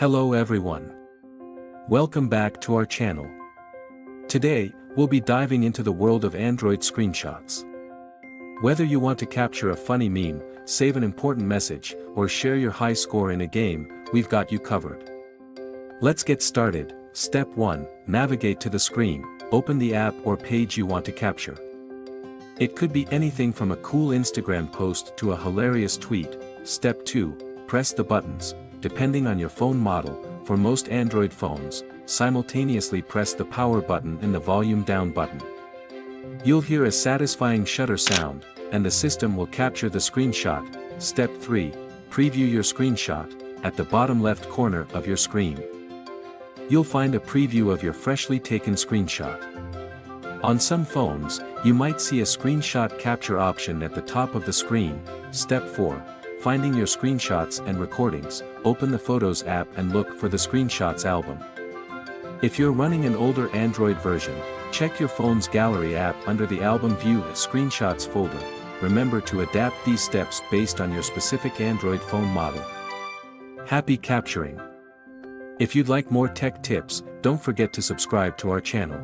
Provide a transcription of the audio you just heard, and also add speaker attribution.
Speaker 1: Hello everyone. Welcome back to our channel. Today, we'll be diving into the world of Android screenshots. Whether you want to capture a funny meme, save an important message, or share your high score in a game, we've got you covered. Let's get started. Step 1. Navigate to the screen, open the app or page you want to capture. It could be anything from a cool Instagram post to a hilarious tweet. Step 2. Press the buttons. Depending on your phone model, for most Android phones, simultaneously press the power button and the volume down button. You'll hear a satisfying shutter sound, and the system will capture the screenshot. Step 3. Preview your screenshot. At the bottom left corner of your screen, you'll find a preview of your freshly taken screenshot. On some phones, you might see a screenshot capture option at the top of the screen. Step 4. Finding your screenshots and recordings. Open the Photos app and look for the Screenshots album. If you're running an older Android version, check your phone's Gallery app under the Album View Screenshots folder. Remember to adapt these steps based on your specific Android phone model. Happy capturing! If you'd like more tech tips, don't forget to subscribe to our channel.